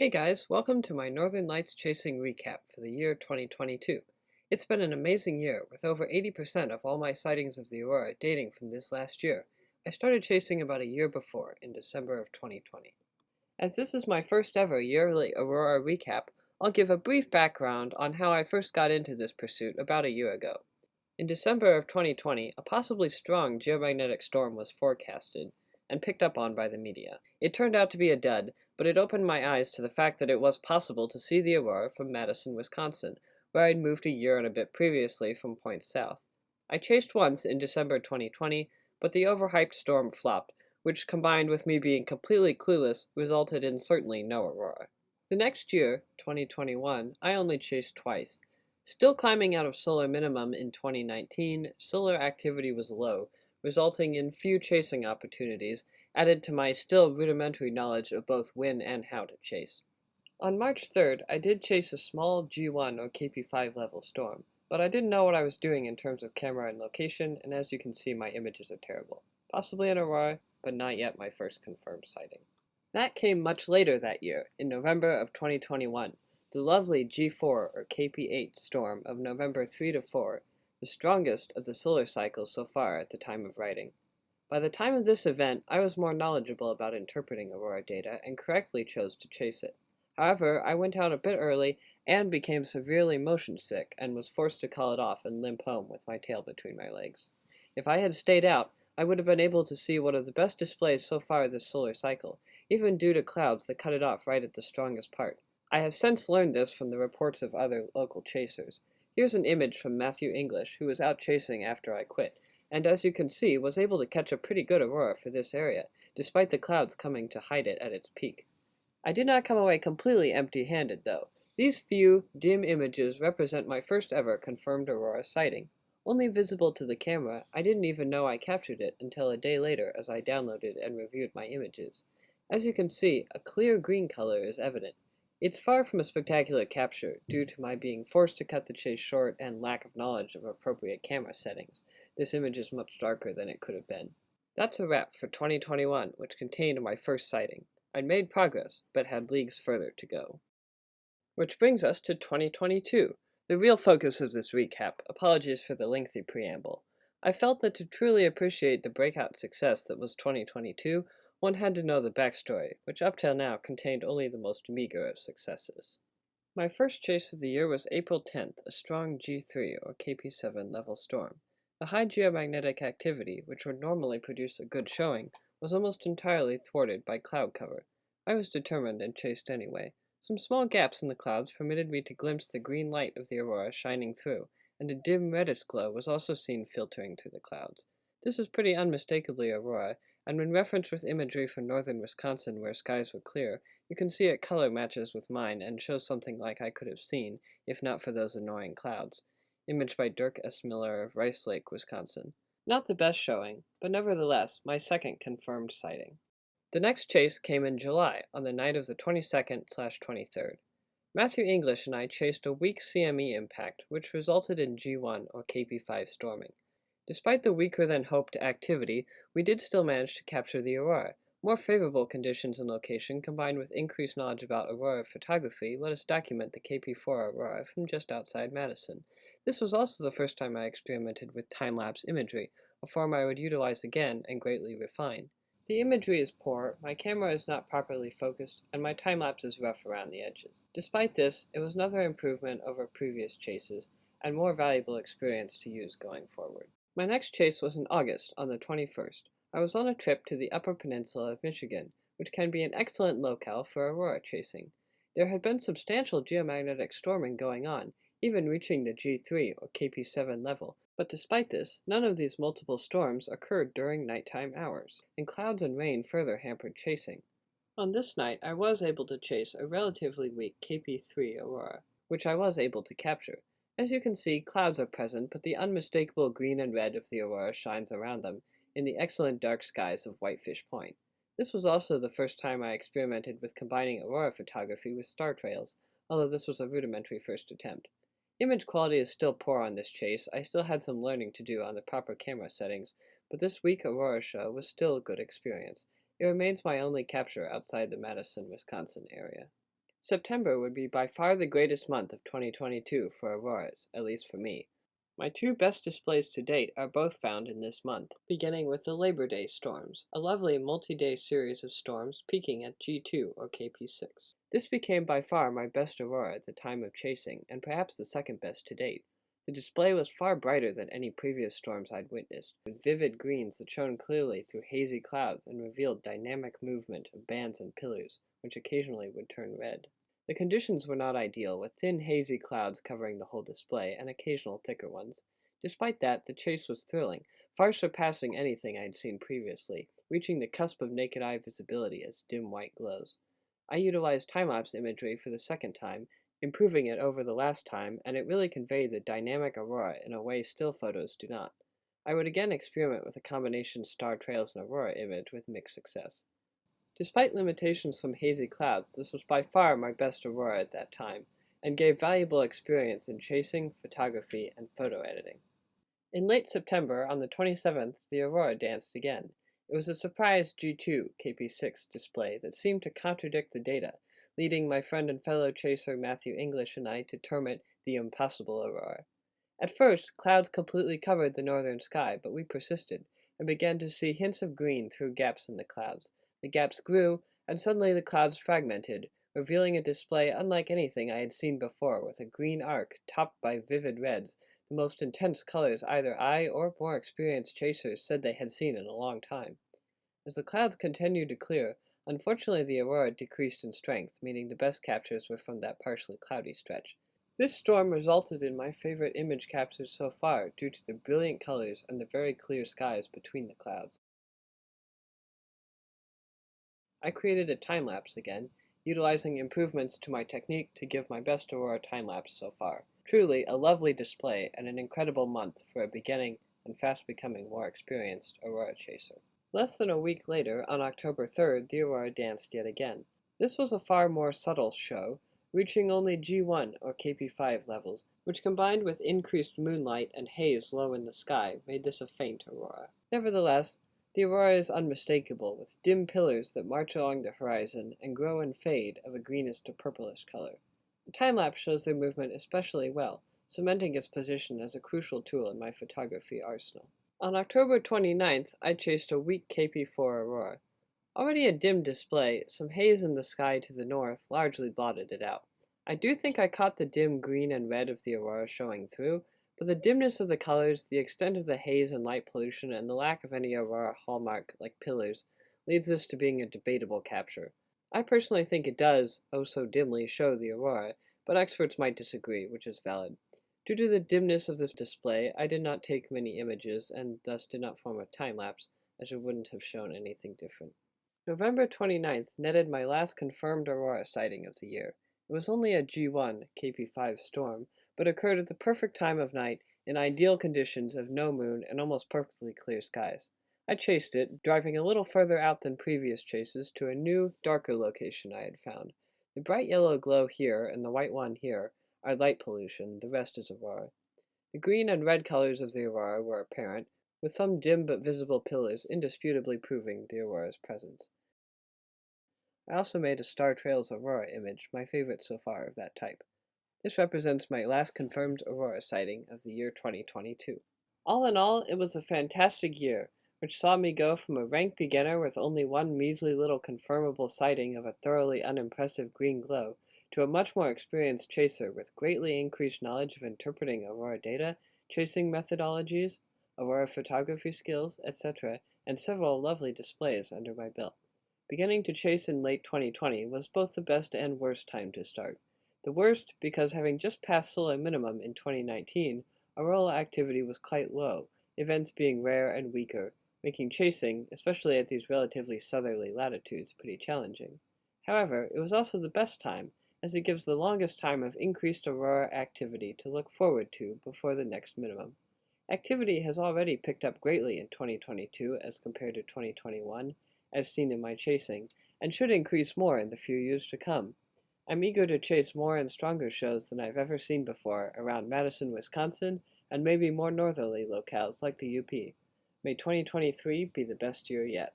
Hey guys, welcome to my Northern Lights chasing recap for the year 2022. It's been an amazing year, with over 80% of all my sightings of the aurora dating from this last year. I started chasing about a year before, in December of 2020. As this is my first ever yearly aurora recap, I'll give a brief background on how I first got into this pursuit about a year ago. In December of 2020, a possibly strong geomagnetic storm was forecasted and picked up on by the media. It turned out to be a dud, but it opened my eyes to the fact that it was possible to see the aurora from Madison, Wisconsin, where I'd moved a year and a bit previously from points south. I chased once in December 2020, but the overhyped storm flopped, which combined with me being completely clueless resulted in certainly no aurora. The next year, 2021, I only chased twice. Still climbing out of solar minimum in 2019, solar activity was low, resulting in few chasing opportunities, added to my still rudimentary knowledge of both when and how to chase. On March 3rd, I did chase a small G1 or KP5 level storm, but I didn't know what I was doing in terms of camera and location, and as you can see, my images are terrible. Possibly an aurora, but not yet my first confirmed sighting. That came much later that year, in November of 2021. The lovely G4 or KP8 storm of November 3 to 4, the strongest of the solar cycles so far at the time of writing. By the time of this event, I was more knowledgeable about interpreting aurora data and correctly chose to chase it. However, I went out a bit early and became severely motion sick and was forced to call it off and limp home with my tail between my legs. If I had stayed out, I would have been able to see one of the best displays so far this solar cycle, even due to clouds that cut it off right at the strongest part. I have since learned this from the reports of other local chasers. Here's an image from Matthew English, who was out chasing after I quit, and as you can see, was able to catch a pretty good aurora for this area, despite the clouds coming to hide it at its peak. I did not come away completely empty-handed, though. These few, dim images represent my first ever confirmed aurora sighting. Only visible to the camera, I didn't even know I captured it until a day later as I downloaded and reviewed my images. As you can see, a clear green color is evident. It's far from a spectacular capture, due to my being forced to cut the chase short and lack of knowledge of appropriate camera settings. This image is much darker than it could have been. That's a wrap for 2021, which contained my first sighting. I'd made progress, but had leagues further to go. Which brings us to 2022, the real focus of this recap. Apologies for the lengthy preamble. I felt that to truly appreciate the breakout success that was 2022, one had to know the backstory, which up till now contained only the most meager of successes. My first chase of the year was April 10th, a strong G3 or KP7 level storm. The high geomagnetic activity, which would normally produce a good showing, was almost entirely thwarted by cloud cover. I was determined and chased anyway. Some small gaps in the clouds permitted me to glimpse the green light of the aurora shining through, and a dim reddish glow was also seen filtering through the clouds. This is pretty unmistakably aurora, and when referenced with imagery from northern Wisconsin where skies were clear, you can see it color matches with mine and shows something like I could have seen, if not for those annoying clouds. Image by Dirk S. Miller of Rice Lake, Wisconsin. Not the best showing, but nevertheless my second confirmed sighting. The next chase came in July, on the night of the 22nd/23rd. Matthew English and I chased a weak CME impact, which resulted in G1 or KP5 storming. Despite the weaker-than-hoped activity, we did still manage to capture the aurora. More favorable conditions and location, combined with increased knowledge about aurora photography, let us document the KP4 aurora from just outside Madison. This was also the first time I experimented with time-lapse imagery, a form I would utilize again and greatly refine. The imagery is poor, my camera is not properly focused, and my time-lapse is rough around the edges. Despite this, it was another improvement over previous chases, and more valuable experience to use going forward. My next chase was in August, on the 21st. I was on a trip to the Upper Peninsula of Michigan, which can be an excellent locale for aurora chasing. There had been substantial geomagnetic storming going on, even reaching the G3 or KP7 level, but despite this, none of these multiple storms occurred during nighttime hours, and clouds and rain further hampered chasing. On this night, I was able to chase a relatively weak KP3 aurora, which I was able to capture. As you can see, clouds are present, but the unmistakable green and red of the aurora shines around them in the excellent dark skies of Whitefish Point. This was also the first time I experimented with combining aurora photography with star trails, although this was a rudimentary first attempt. Image quality is still poor on this chase. I still had some learning to do on the proper camera settings, but this weak aurora show was still a good experience. It remains my only capture outside the Madison, Wisconsin area. September would be by far the greatest month of 2022 for auroras, at least for me. My two best displays to date are both found in this month, beginning with the Labor Day storms, a lovely multi-day series of storms peaking at G2 or KP6. This became by far my best aurora at the time of chasing, and perhaps the second best to date. The display was far brighter than any previous storms I'd witnessed, with vivid greens that shone clearly through hazy clouds and revealed dynamic movement of bands and pillars, which occasionally would turn red. The conditions were not ideal, with thin hazy clouds covering the whole display and occasional thicker ones. Despite that, the chase was thrilling, far surpassing anything I had seen previously, reaching the cusp of naked eye visibility as dim white glows. I utilized time-lapse imagery for the second time, improving it over the last time, and it really conveyed the dynamic aurora in a way still photos do not. I would again experiment with a combination star trails and aurora image with mixed success. Despite limitations from hazy clouds, this was by far my best aurora at that time, and gave valuable experience in chasing, photography, and photo editing. In late September, on the 27th, the aurora danced again. It was a surprise G2 KP6 display that seemed to contradict the data, leading my friend and fellow chaser Matthew English and I to term it the impossible aurora. At first, clouds completely covered the northern sky, but we persisted, and began to see hints of green through gaps in the clouds. The gaps grew, and suddenly the clouds fragmented, revealing a display unlike anything I had seen before, with a green arc topped by vivid reds, the most intense colors either I or more experienced chasers said they had seen in a long time. As the clouds continued to clear, unfortunately the aurora decreased in strength, meaning the best captures were from that partially cloudy stretch. This storm resulted in my favorite image captures so far due to the brilliant colors and the very clear skies between the clouds. I created a time-lapse again, utilizing improvements to my technique to give my best aurora time-lapse so far. Truly a lovely display and an incredible month for a beginning and fast becoming more experienced aurora chaser. Less than a week later, on October 3rd, the aurora danced yet again. This was a far more subtle show, reaching only G1 or KP5 levels, which combined with increased moonlight and haze low in the sky made this a faint aurora. Nevertheless, the aurora is unmistakable, with dim pillars that march along the horizon and grow and fade of a greenish to purplish color. The time-lapse shows their movement especially well, cementing its position as a crucial tool in my photography arsenal. On October 29th, I chased a weak KP4 aurora. Already a dim display, some haze in the sky to the north largely blotted it out. I do think I caught the dim green and red of the aurora showing through, but the dimness of the colors, the extent of the haze and light pollution, and the lack of any aurora hallmark like pillars leads this to being a debatable capture. I personally think it does, oh so dimly, show the aurora, but experts might disagree, which is valid. Due to the dimness of this display, I did not take many images and thus did not form a time-lapse, as it wouldn't have shown anything different. November 29th netted my last confirmed aurora sighting of the year. It was only a G1 KP5 storm, but occurred at the perfect time of night in ideal conditions of no moon and almost perfectly clear skies. I chased it, driving a little further out than previous chases to a new, darker location I had found. The bright yellow glow here and the white one here are light pollution, the rest is aurora. The green and red colors of the aurora were apparent, with some dim but visible pillars indisputably proving the aurora's presence. I also made a Star Trails aurora image, my favorite so far of that type. This represents my last confirmed aurora sighting of the year 2022. All in all, it was a fantastic year, which saw me go from a rank beginner with only one measly little confirmable sighting of a thoroughly unimpressive green glow to a much more experienced chaser with greatly increased knowledge of interpreting aurora data, chasing methodologies, aurora photography skills, etc., and several lovely displays under my belt. Beginning to chase in late 2020 was both the best and worst time to start. The worst because having just passed solar minimum in 2019, auroral activity was quite low, events being rare and weaker, making chasing, especially at these relatively southerly latitudes, pretty challenging. However, it was also the best time, as it gives the longest time of increased aurora activity to look forward to before the next minimum. Activity has already picked up greatly in 2022 as compared to 2021, as seen in my chasing, and should increase more in the few years to come. I'm eager to chase more and stronger shows than I've ever seen before around Madison, Wisconsin, and maybe more northerly locales like the UP. May 2023 be the best year yet.